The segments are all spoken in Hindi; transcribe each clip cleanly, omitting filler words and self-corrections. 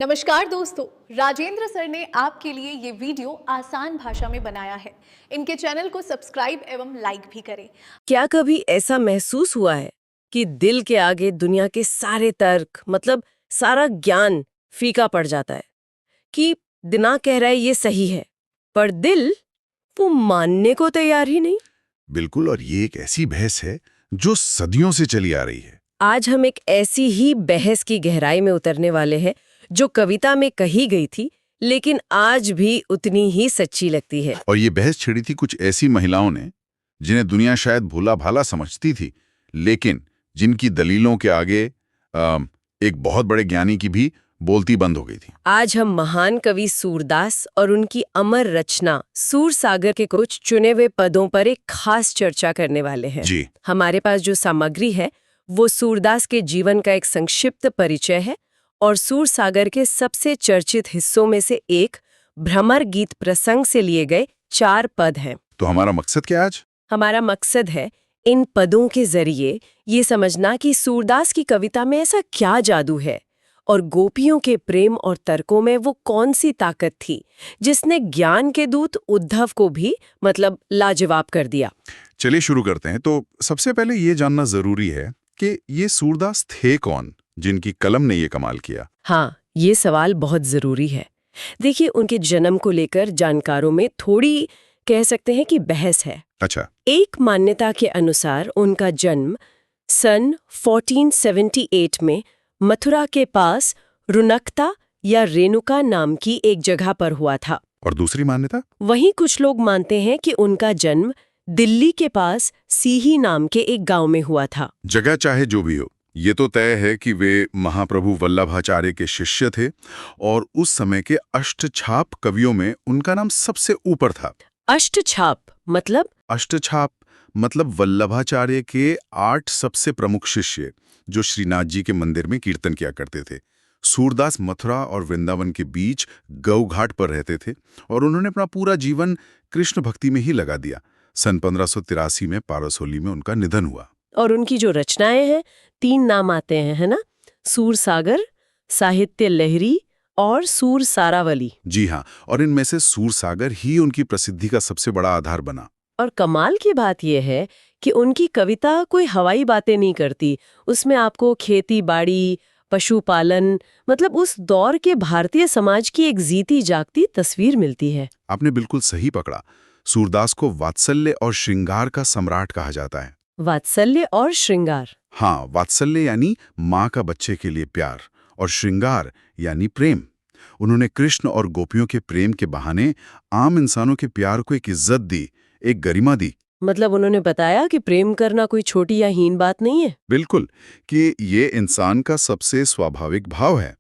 नमस्कार दोस्तों, राजेंद्र सर ने आपके लिए ये वीडियो आसान भाषा में बनाया है। इनके चैनल को सब्सक्राइब एवं लाइक भी करें। क्या कभी ऐसा महसूस हुआ है कि दिल के आगे दुनिया के सारे तर्क सारा ज्ञान फीका पड़ जाता है कि दिमाग कह रहा है ये सही है, पर दिल वो मानने को तैयार ही नहीं। बिल्कुल, और ये एक ऐसी बहस है जो सदियों से चली आ रही है। आज हम एक ऐसी ही बहस की गहराई में उतरने वाले हैं जो कविता में कही गई थी, लेकिन आज भी उतनी ही सच्ची लगती है। और ये बहस छिड़ी थी कुछ ऐसी महिलाओं ने जिन्हें दुनिया शायद भोला भाला समझती थी, लेकिन जिनकी दलीलों के आगे एक बहुत बड़े ज्ञानी की भी बोलती बंद हो गई थी। आज हम महान कवि सूरदास और उनकी अमर रचना सूरसागर के कुछ चुने हुए पदों पर एक खास चर्चा करने वाले हैं। जी। हमारे पास जो सामग्री है वो सूरदास के जीवन का एक संक्षिप्त परिचय है और सूरसागर के सबसे चर्चित हिस्सों में से एक भ्रमर गीत प्रसंग से लिए गए 4 पद हैं। तो हमारा मकसद क्या आज? हमारा मकसद है इन पदों के जरिए ये समझना कि सूरदास की कविता में ऐसा क्या जादू है और गोपियों के प्रेम और तर्कों में वो कौन सी ताकत थी जिसने ज्ञान के दूत उद्धव को भी लाजवाब कर दिया। चलिए शुरू करते हैं। तो सबसे पहले ये जानना जरूरी है कि ये सूरदास थे कौन जिनकी कलम ने ये कमाल किया। हाँ, ये सवाल बहुत जरूरी है। देखिए, उनके जन्म को लेकर जानकारों में थोड़ी कह सकते हैं कि बहस है। अच्छा। एक मान्यता के अनुसार उनका जन्म सन 1478 में मथुरा के पास रुनकता या रेणुका नाम की एक जगह पर हुआ था। और दूसरी मान्यता? वहीं कुछ लोग मानते हैं कि उनका जन्म दिल्ली के पास सीही नाम के एक गांव में हुआ था। जगह चाहे जो भी हो, ये तो तय है कि वे महाप्रभु वल्लभाचार्य के शिष्य थे और उस समय के अष्टछाप कवियों में उनका नाम सबसे ऊपर था। अष्टछाप मतलब वल्लभाचार्य के 8 सबसे प्रमुख शिष्य जो श्रीनाथ जी के मंदिर में कीर्तन किया करते थे। सूरदास मथुरा और वृंदावन के बीच गौ घाट पर रहते थे और उन्होंने अपना पूरा जीवन कृष्ण भक्ति में ही लगा दिया। सन 1583 में पारसोली में उनका निधन हुआ। और उनकी जो रचनाएं हैं, 3 नाम आते हैं, है ना? सूरसागर, साहित्य लहरी और सूरसारावली। जी हाँ, और इनमें से सूरसागर ही उनकी प्रसिद्धि का सबसे बड़ा आधार बना। और कमाल की बात यह है कि उनकी कविता कोई हवाई बातें नहीं करती। उसमें आपको खेती बाड़ी, पशुपालन, उस दौर के भारतीय समाज की एक जीती जागती तस्वीर मिलती है। आपने बिल्कुल सही पकड़ा। सूरदास को वात्सल्य और श्रृंगार का सम्राट कहा जाता है। वात्सल्य और श्रृंगार? हाँ, वात्सल्य यानी माँ का बच्चे के लिए प्यार और श्रृंगार यानी प्रेम। उन्होंने कृष्ण और गोपियों के प्रेम के बहाने आम इंसानों के प्यार को एक इज्जत दी, एक गरिमा दी। उन्होंने बताया कि प्रेम करना कोई छोटी या हीन बात नहीं है। बिल्कुल, कि ये इंसान का सबसे स्वाभाविक भाव है।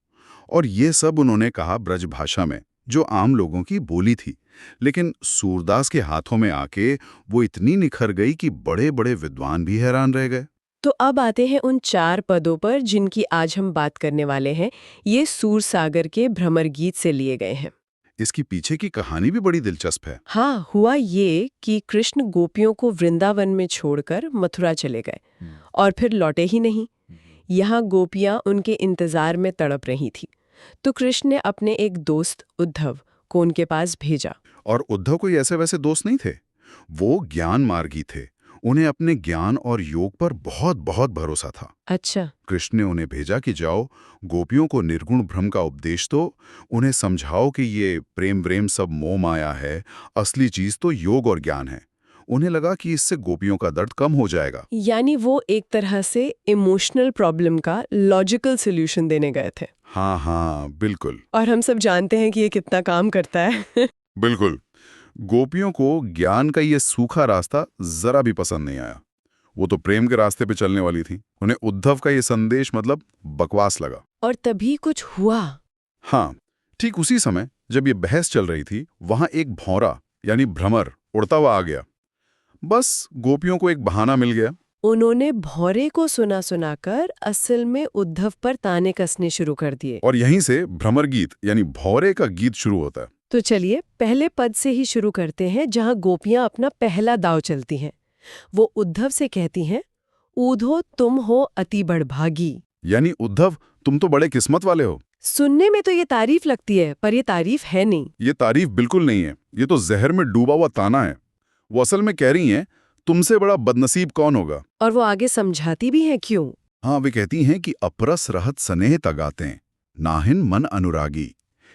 और ये सब उन्होंने कहा ब्रज भाषा में, जो आम लोगों की बोली थी। लेकिन सूरदास के हाथों में आके वो इतनी निखर गई कि बड़े बड़े विद्वान भी हैरान रह गए। तो अब आते हैं उन 4 पदों पर जिनकी आज हम बात करने वाले हैं। ये सूरसागर के भ्रमर गीत से लिए गए हैं। इसकी पीछे की कहानी भी बड़ी दिलचस्प है। हाँ, हुआ ये कि कृष्ण गोपियों को वृंदावन में छोड़कर मथुरा चले गए और फिर लौटे ही नहीं। यहाँ गोपियां उनके इंतजार में तड़प रही थी। तो कृष्ण ने अपने एक दोस्त उद्धव को उनके पास भेजा। और उद्धव कोई ऐसे वैसे दोस्त नहीं थे, वो ज्ञान मार्गी थे। उन्हें अपने ज्ञान और योग पर बहुत बहुत भरोसा था। अच्छा। कृष्ण ने उन्हें भेजा कि जाओ, गोपियों को निर्गुण ब्रह्म का उपदेश दो, उन्हें समझाओ कि ये प्रेम व्रेम सब मोह माया है, असली चीज तो योग और ज्ञान है। उन्हें लगा कि इससे गोपियों का दर्द कम हो जाएगा। यानी वो एक तरह से इमोशनल प्रॉब्लम का लॉजिकल सॉल्यूशन देने गए थे। हाँ, बिल्कुल। और हम सब जानते हैं कि ये कितना काम करता है। बिल्कुल। गोपियों को ज्ञान का ये सूखा रास्ता जरा भी पसंद नहीं आया। वो तो प्रेम के रास्ते पे चलने वाली थी। उन्हें उद्धव का ये संदेश बकवास लगा। और तभी कुछ हुआ। हाँ, ठीक उसी समय जब ये बहस चल रही थी, वहां एक भौरा यानी भ्रमर उड़ता हुआ आ गया। बस गोपियों को एक बहाना मिल गया। उन्होंने भौरे को सुनाकर असल में उद्धव पर ताने कसने शुरू कर दिए। और यहीं से भ्रमर गीत यानी भौरे का गीत शुरू होता है। तो चलिए पहले पद से ही शुरू करते हैं, जहां गोपियां अपना पहला दाव चलती हैं। वो उद्धव से कहती हैं, ऊधो तुम हो अति बड़भागी। यानी उद्धव, तुम तो बड़े किस्मत वाले हो। सुनने में तो ये तारीफ लगती है, पर ये तारीफ है नहीं। ये तारीफ बिल्कुल नहीं है, ये तो जहर में डूबा हुआ ताना है। वो असल में कह रही हैं, तुमसे बड़ा बदनसीब कौन होगा। और वो आगे समझाती भी है क्यों। हाँ, वे कहती हैं कि अपरस रहत स्नेह तगातें, नाहिन मन अनुरागी।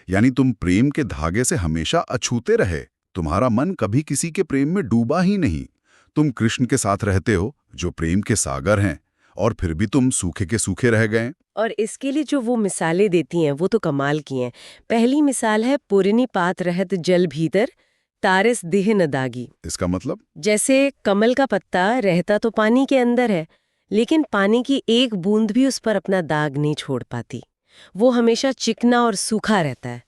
यानी तुम प्रेम के धागे से हमेशा अछूते रहे, तुम्हारा मन कभी किसी के प्रेम में डूबा ही नहीं। तुम कृष्ण के साथ रहते हो, जो प्रेम के सागर हैं, और फिर भी तुम सूखे के सूखे रह गए। और इसके लिए जो वो मिसालें देती हैं वो तो कमाल की हैं। पहली मिसाल है पुरनी पात रहत जल भीतर, तारस देह न दागी। इसका मतलब? जैसे कमल का पत्ता रहता तो पानी के अंदर है, लेकिन पानी की एक बूंद भी उस पर अपना दाग नहीं छोड़ पाती। वो हमेशा चिकना और सूखा रहता है।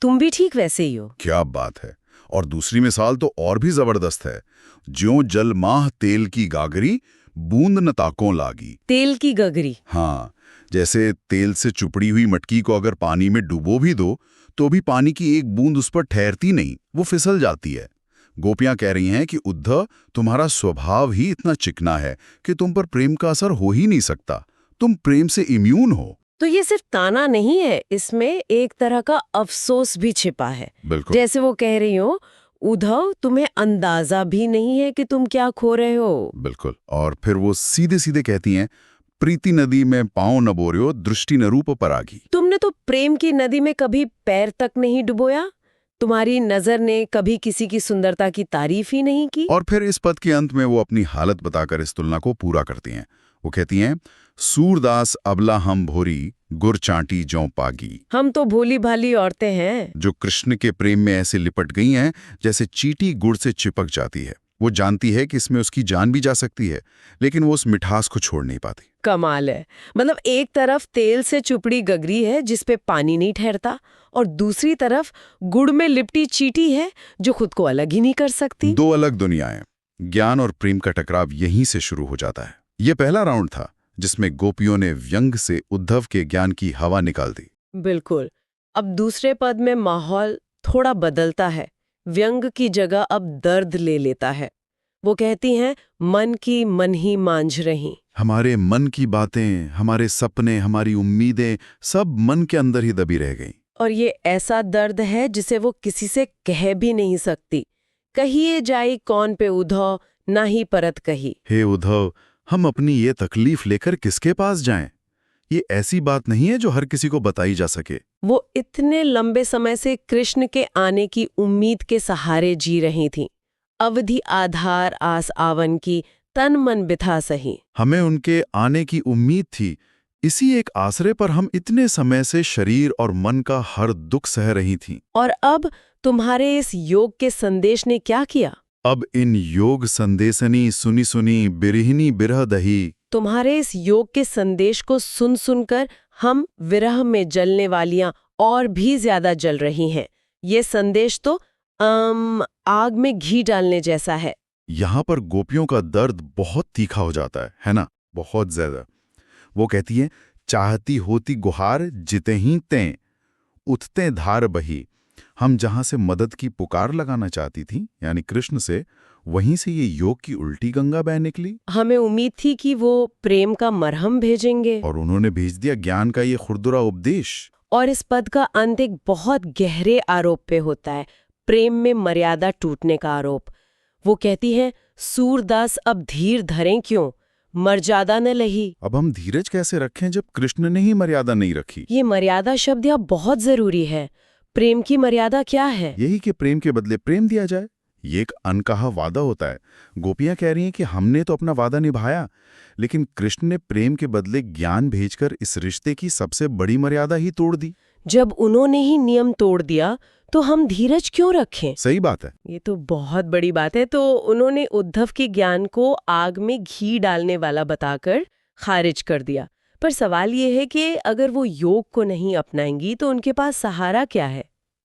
तुम भी ठीक वैसे ही हो। क्या बात है। और दूसरी मिसाल तो और भी जबरदस्त है। ज्यों जल माह तेल की गागरी, बूंद न ताकों लागी। तेल की गगरी? हाँ, जैसे तेल से चुपड़ी हुई मटकी को अगर पानी में डुबो भी दो तो भी पानी की एक बूंद उस पर ठहरती नहीं, वो फिसल जाती है। गोपियां कह रही हैं कि उद्धव, तुम्हारा स्वभाव ही इतना चिकना है कि तुम पर प्रेम का असर हो ही नहीं सकता। तुम प्रेम से इम्यून हो। तो ये सिर्फ ताना नहीं है, इसमें एक तरह का अफसोस भी छिपा है। बिल्कुल। जैसे वो कह रही हो, उद्धव तुम्हें अंदाजा भी नहीं है कि तुम क्या खो रहे हो। बिल्कुल। और फिर वो सीधे सीधे कहती हैं, प्रीति नदी में पांव न बोरियो, दृष्टि न रूप परागी। तुमने तो प्रेम की नदी में कभी पैर तक नहीं डुबोया, तुम्हारी नजर ने कभी किसी की सुंदरता की तारीफ ही नहीं की। और फिर इस पद के अंत में वो अपनी हालत बताकर इस तुलना को पूरा करती हैं। वो कहती हैं, सूरदास अबला हम भोरी, गुर चांटी जौ पागी। हम तो भोली भाली औरतें हैं, जो कृष्ण के प्रेम में ऐसे लिपट गई हैं जैसे चींटी गुड़ से चिपक जाती है। वो जानती है कि इसमें उसकी जान भी जा सकती है, लेकिन वो उस मिठास को छोड़ नहीं पाती। कमाल है। मतलब एक तरफ तेल से चुपड़ी गगरी है जिसपे पानी नहीं ठहरता, और दूसरी तरफ गुड़ में लिपटी चींटी है जो खुद को अलग ही नहीं कर सकती। दो अलग दुनियाएं। ज्ञान और प्रेम का टकराव यहीं से शुरू हो जाता है। ये पहला राउंड था जिसमें गोपियों ने व्यंग से उद्धव के ज्ञान की हवा निकाल दी। बिल्कुल। अब दूसरे पद में माहौल थोड़ा बदलता है। व्यंग की जगह अब दर्द ले लेता है। वो कहती हैं, मन की मन ही मांझ रही। हमारे मन की बातें, हमारे सपने, हमारी उम्मीदें सब मन के अंदर ही दबी रह गईं। और ये ऐसा दर्द है जिसे वो किसी से कह भी नहीं सकती। कहिए जाई कौन पे उद्धव, ना ही परत कही। हे उद्धव, हम अपनी ये तकलीफ लेकर किसके पास जाएं? ये ऐसी बात नहीं है जो हर किसी को बताई जा सके। वो इतने लंबे समय से कृष्ण के आने की उम्मीद के सहारे जी रही थी। अवधि आधार आस आवन की, तन मन बिथा सही। हमें उनके आने की उम्मीद थी। इसी एक आसरे पर हम इतने समय से शरीर और मन का हर दुख सह रही थीं। और अब तुम्हारे इस योग के संदेश ने क्या किया? अब इन योग संदेशनी सुनी सुनी बिरहिनी बिरह दही। तुम्हारे इस योग के संदेश को सुन सुनकर हम विरह में जलने वालियां और भी ज्यादा जल रही हैं। ये संदेश तो आग में घी डालने जैसा है। यहाँ पर गोपियों का दर्द बहुत तीखा हो जाता है ना? बहुत ज्यादा। वो कहती है, चाहती होती गुहार जिते ही तें, उठते धार बही। हम जहां से मदद की पुकार लगाना चाहती थी, यानी कृष्ण से, वहीं से ये योग की उल्टी गंगा बह निकली। हमें उम्मीद थी कि वो प्रेम का मरहम भेजेंगे, और उन्होंने भेज दिया ज्ञान का ये खुरदुरा उपदेश। और इस पद का अंत एक बहुत गहरे आरोप पे होता है, प्रेम में मर्यादा टूटने का आरोप। वो कहती है, सूरदास अब धीर धरें क्यों, मर्यादा न लही। अब हम धीरज कैसे रखें जब कृष्ण ने ही मर्यादा नहीं रखी? ये मर्यादा शब्द यहाँ बहुत जरूरी है। प्रेम की मर्यादा क्या है? यही कि प्रेम के बदले प्रेम दिया जाए। ये एक अनकहा वादा होता है। गोपियां कह रही हैं कि हमने तो अपना वादा निभाया, लेकिन कृष्ण ने प्रेम के बदले ज्ञान भेजकर इस रिश्ते की सबसे बड़ी मर्यादा ही तोड़ दी। जब उन्होंने ही नियम तोड़ दिया तो हम धीरज क्यों रखें? सही बात है। ये तो बहुत बड़ी बात है। तो उन्होंने उद्धव के ज्ञान को आग में घी डालने वाला बताकर खारिज कर दिया। पर सवाल ये है कि अगर वो योग को नहीं अपनाएंगी तो उनके पास सहारा क्या है?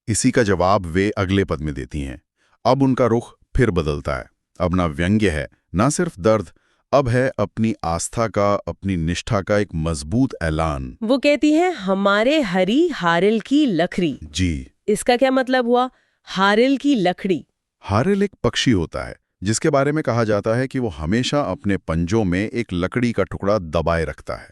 इसी का जवाब वे अगले पद में देती हैं। अब उनका रुख फिर बदलता है। अब ना व्यंग्य है, ना सिर्फ दर्द, अब है अपनी आस्था का, अपनी निष्ठा का एक मजबूत ऐलान। वो कहती हैं, हमारे हरी हारिल की लकड़ी। जी। इसका क्या मतलब हुआ? हारिल की लकड़ी। हारिल एक पक्षी होता है जिसके बारे में कहा जाता है कि वो हमेशा अपने पंजों में एक लकड़ी का टुकड़ा दबाए रखता है।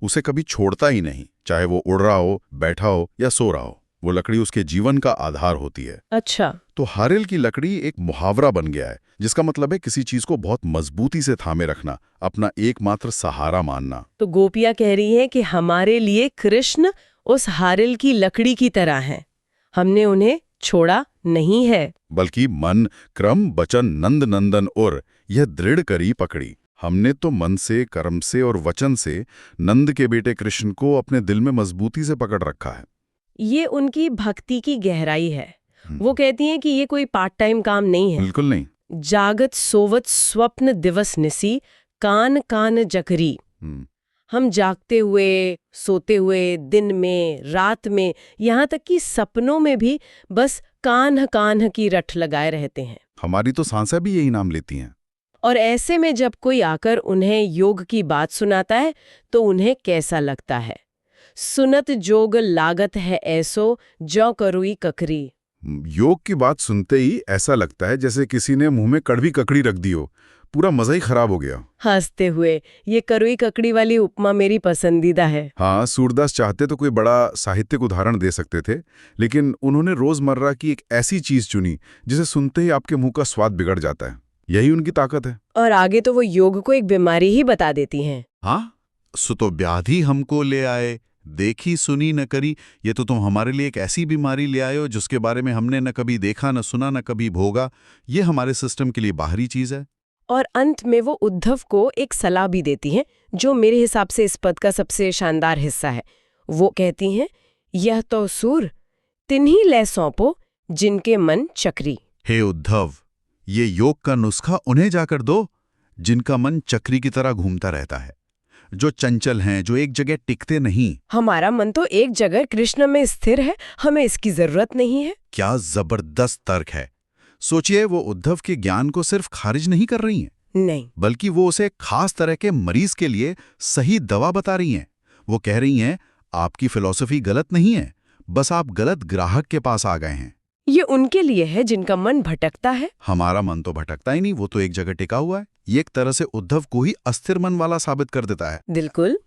उसे कभी छोड़ता ही नहीं, चाहे वो उड़ रहा हो, बैठा हो या सो रहा हो। वो लकड़ी उसके जीवन का आधार होती है। अच्छा, तो हारेल की लकड़ी एक मुहावरा बन गया है, जिसका मतलब है किसी चीज को बहुत मजबूती से थामे रखना, अपना एकमात्र सहारा मानना। तो गोपियां कह रही हैं कि हमारे लिए कृष्ण उस हारिल की लकड़ी की तरह हैं। हमने उन्हें छोड़ा नहीं है। बल्कि मन, क्रम, वचन, नंद नंदन और यह दृढ़ करी पकड़ी। हमने तो मन से, कर्म से और वचन से नंद के बेटे कृष्ण को अपने दिल में मजबूती से पकड़ रखा है। ये उनकी भक्ति की गहराई है। वो कहती हैं कि ये कोई पार्ट टाइम काम नहीं है। बिल्कुल नहीं। जागत सोवत स्वप्न दिवस निसी, कान कान जकरी। हम जागते हुए, सोते हुए, दिन में, रात में, यहाँ तक कि सपनों में भी बस कान्ह कान्ह की रट लगाए रहते हैं। हमारी तो सांसें भी यही नाम लेती हैं। और ऐसे में जब कोई आकर उन्हें योग की बात सुनाता है तो उन्हें कैसा लगता है? सुनत जोग लागत है ऐसो, जौ करुई ककरी। योग की बात सुनते ही ऐसा लगता है जैसे किसी ने मुंह में कड़वी ककड़ी रख दी हो। पूरा मजा ही खराब हो गया। हंसते हुए, ये करुई ककड़ी वाली उपमा मेरी पसंदीदा है। हाँ, सूरदास चाहते तो कोई बड़ा साहित्यिक उदाहरण दे सकते थे, लेकिन उन्होंने रोजमर्रा की एक ऐसी चीज चुनी जिसे सुनते ही आपके मुंह का स्वाद बिगड़ जाता है। यही उनकी ताकत है। और आगे तो वो योग को एक बीमारी ही बता देती हैं। हाँ, सो तो व्याधि हमको ले आए, देखी सुनी न करी। ये तो तुम हमारे लिए एक ऐसी बीमारी ले आए हो जिसके बारे में हमने न कभी देखा, न सुना, न कभी भोगा। ये हमारे सिस्टम के लिए बाहरी चीज है। और अंत में वो उद्धव को एक सलाह भी देती हैं, जो मेरे हिसाब से इस पद का सबसे शानदार हिस्सा है। वो कहती हैं, यह तो सूर तिन्हीं ले सौंपो जिनके मन चक्री। हे उद्धव, ये योग का नुस्खा उन्हें जाकर दो जिनका मन चक्री की तरह घूमता रहता है, जो चंचल हैं, जो एक जगह टिकते नहीं। हमारा मन तो एक जगह कृष्ण में स्थिर है, हमें इसकी जरूरत नहीं है। क्या जबरदस्त तर्क है। सोचिए, वो उद्धव के ज्ञान को सिर्फ खारिज नहीं कर रही हैं, नहीं, बल्कि वो उसे खास तरह के मरीज के लिए सही दवा बता रही हैं। वो कह रही हैं, आपकी फिलॉसफी गलत नहीं है, बस आप गलत ग्राहक के पास आ गए हैं। ये उनके लिए है जिनका मन भटकता है। हमारा मन तो भटकता ही नहीं, वो तो एक जगह टिका हुआ है। ये एक तरह से उद्धव को ही अस्थिर मन वाला साबित कर देता है। बिल्कुल।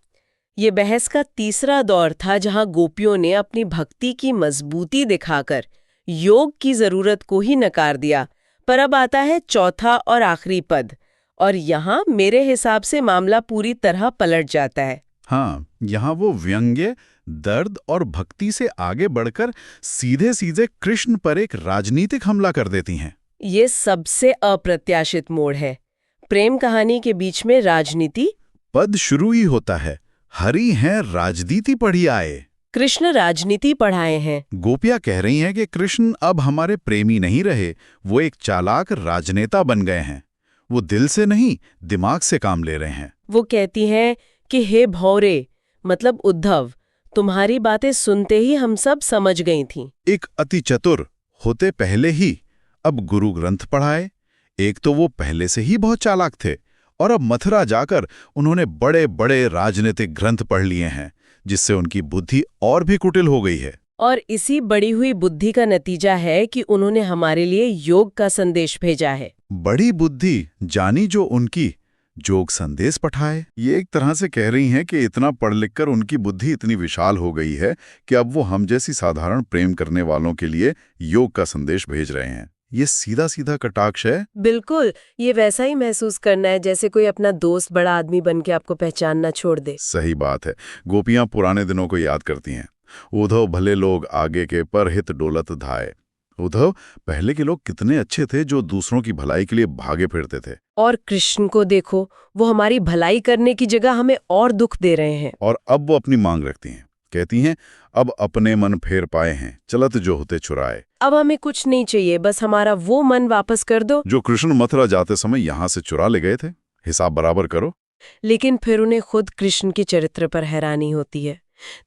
ये बहस का तीसरा दौर था जहां गोपियों ने अपनी भक्ति की मजबूती दिखाकर योग की जरूरत को ही नकार दिया। पर अब आता है चौथा और आखिरी पद, और यहाँ मेरे हिसाब से मामला पूरी तरह पलट जाता है। हाँ, यहाँ वो व्यंग्य, दर्द और भक्ति से आगे बढ़कर सीधे सीधे कृष्ण पर एक राजनीतिक हमला कर देती हैं। ये सबसे अप्रत्याशित मोड़ है। प्रेम कहानी के बीच में राजनीति। पद शुरू ही होता है, हरि हैं राजनीति पढ़ी आए। कृष्ण राजनीति पढ़ाए हैं। गोपियां कह रही हैं कि कृष्ण अब हमारे प्रेमी नहीं रहे, वो एक चालाक राजनेता बन गए हैं। वो दिल से नहीं, दिमाग से काम ले रहे हैं। वो कहती हैं कि हे भौरे, मतलब उद्धव, तुम्हारी बातें सुनते ही हम सब समझ गई थीं। एक अति चतुर होते पहले ही अब गुरु ग्रंथ पढ़ाए। एक तो वो पहले से ही बहुत चालाक थे, और अब मथुरा जाकर उन्होंने बड़े बड़े राजनीतिक ग्रंथ पढ़ लिए हैं, जिससे उनकी बुद्धि और भी कुटिल हो गई है। और इसी बढ़ी हुई बुद्धि का नतीजा है कि उन्होंने हमारे लिए योग का संदेश भेजा है। बड़ी बुद्धि जानी जो उनकी, जोग संदेश पठाए। ये एक तरह से कह रही हैं कि इतना पढ़ लिखकर उनकी बुद्धि इतनी विशाल हो गई है कि अब वो हम जैसी साधारण प्रेम करने वालों के लिए योग का संदेश भेज रहे हैं। ये सीधा सीधा कटाक्ष है। बिल्कुल, ये वैसा ही महसूस करना है जैसे कोई अपना दोस्त बड़ा आदमी बन के आपको पहचानना छोड़ दे। सही बात है। गोपियां पुराने दिनों को याद करती हैं। उद्धव भले लोग आगे के पर हित डोलत धाए। उद्धव पहले के लोग कितने अच्छे थे जो दूसरों की भलाई के लिए भागे फिरते थे। और कृष्ण को देखो, वो हमारी भलाई करने की जगह हमें और दुख दे रहे हैं। और अब वो अपनी मांग रखती हैं, कहती हैं, अब अपने मन फेर पाए हैं, चलत जो होते चुराए। अब हमें कुछ नहीं चाहिए, बस हमारा वो मन वापस कर दो जो कृष्ण मथुरा जाते समय यहाँ से चुरा ले गए थे। हिसाब बराबर करो। लेकिन फिर उन्हें खुद कृष्ण के चरित्र पर हैरानी होती है।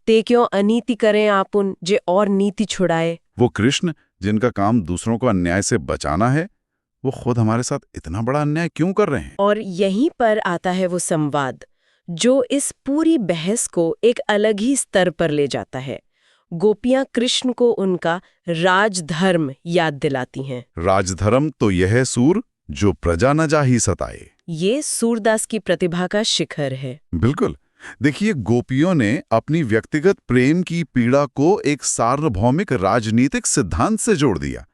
ते क्यों अनीति करें आपुन, जे और नीति छुड़ाए। वो कृष्ण जिनका काम दूसरों को अन्याय से बचाना है, वो खुद हमारे साथ इतना बड़ा अन्याय क्यों कर रहे हैं? और यहीं पर आता है वो संवाद जो इस पूरी बहस को एक अलग ही स्तर पर ले जाता है। गोपियां कृष्ण को उनका राजधर्म याद दिलाती हैं। राजधर्म तो यह है सूर जो प्रजा न जाही सताए। ये सूरदास की प्रतिभा का शिखर है। बिल्कुल। देखिए, गोपियों ने अपनी व्यक्तिगत प्रेम की पीड़ा को एक सार्वभौमिक राजनीतिक सिद्धांत से जोड़ दिया।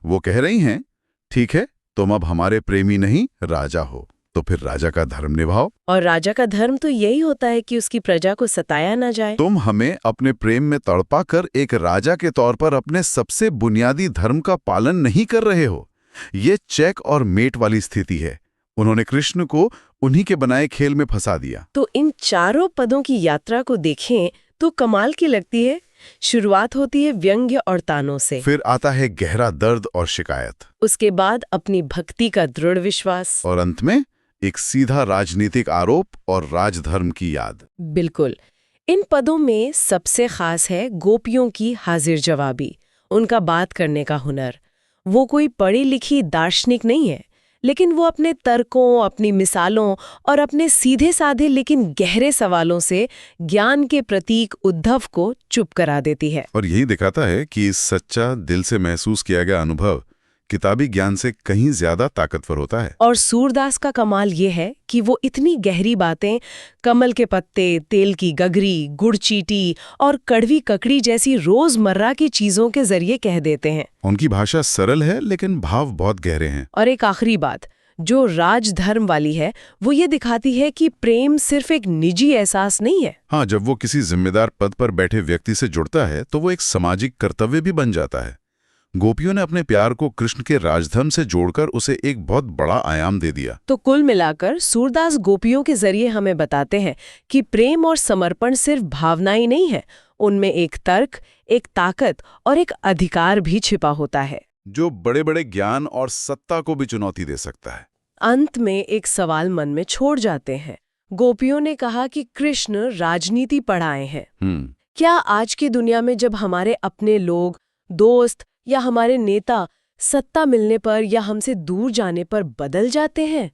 वो कह रही हैं, ठीक है, तुम अब हमारे प्रेमी नहीं राजा हो, तो फिर राजा का धर्म निभाओ। और राजा का धर्म तो यही होता है कि उसकी प्रजा को सताया ना जाए। तुम हमें अपने प्रेम में तड़पा कर एक राजा के तौर पर अपने सबसे बुनियादी धर्म का पालन नहीं कर रहे हो। ये चेक और मेट वाली स्थिति है। उन्होंने कृष्ण को उन्हीं के बनाए खेल में फंसा दिया। तो इन चारों पदों की यात्रा को देखें तो कमाल की लगती है। शुरुआत होती है व्यंग्य और तानों से, फिर आता है गहरा दर्द और शिकायत, उसके बाद अपनी भक्ति का दृढ़ विश्वास, और अंत में एक सीधा राजनीतिक आरोप और राजधर्म की याद। बिल्कुल। इन पदों में सबसे खास है गोपियों की हाजिर जवाबी, उनका बात करने का हुनर। वो कोई पढ़ी लिखी दार्शनिक नहीं है, लेकिन वो अपने तर्कों, अपनी मिसालों और अपने सीधे साधे लेकिन गहरे सवालों से ज्ञान के प्रतीक उद्धव को चुप करा देती है। और यही दिखाता है कि सच्चा दिल से महसूस किया गया अनुभव किताबी ज्ञान से कहीं ज्यादा ताकतवर होता है। और सूरदास का कमाल ये है कि वो इतनी गहरी बातें कमल के पत्ते, तेल की गगरी, गुड़ चीटी और कड़वी ककड़ी जैसी रोजमर्रा की चीजों के जरिए कह देते हैं। उनकी भाषा सरल है लेकिन भाव बहुत गहरे हैं। और एक आखिरी बात जो राजधर्म वाली है, वो ये दिखाती है कि प्रेम सिर्फ एक निजी एहसास नहीं है। हाँ, जब वो किसी जिम्मेदार पद पर बैठे व्यक्ति से जुड़ता है तो वो एक सामाजिक कर्तव्य भी बन जाता है। गोपियों ने अपने प्यार को कृष्ण के राजधर्म से जोड़कर उसे एक बहुत बड़ा आयाम दे दिया। तो कुल मिलाकर सूरदास गोपियों के जरिए हमें बताते हैं कि प्रेम और समर्पण सिर्फ भावनाएं नहीं है, उनमें एक तर्क, एक ताकत और एक अधिकार भी छिपा होता है, जो बड़े बड़े ज्ञान और सत्ता को भी चुनौती दे सकता है। अंत में एक सवाल मन में छोड़ जाते हैं। गोपियों ने कहा कि कृष्ण राजनीति पढ़ाए हैं। क्या आज की दुनिया में जब हमारे अपने लोग, दोस्त या हमारे नेता सत्ता मिलने पर या हमसे दूर जाने पर बदल जाते हैं,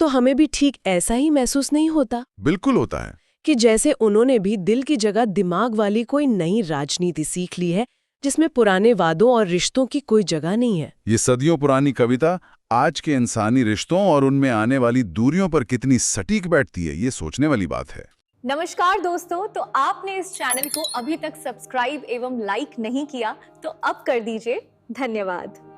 तो हमें भी ठीक ऐसा ही महसूस नहीं होता? बिल्कुल होता है। कि जैसे उन्होंने भी दिल की जगह दिमाग वाली कोई नई राजनीति सीख ली है, जिसमें पुराने वादों और रिश्तों की कोई जगह नहीं है। ये सदियों पुरानी कविता आज के इंसानी रिश्तों और उनमें आने वाली दूरियों पर कितनी सटीक बैठती है, ये सोचने वाली बात है। नमस्कार दोस्तों, तो आपने इस चैनल को अभी तक सब्सक्राइब एवं लाइक नहीं किया तो अब कर दीजिए। धन्यवाद।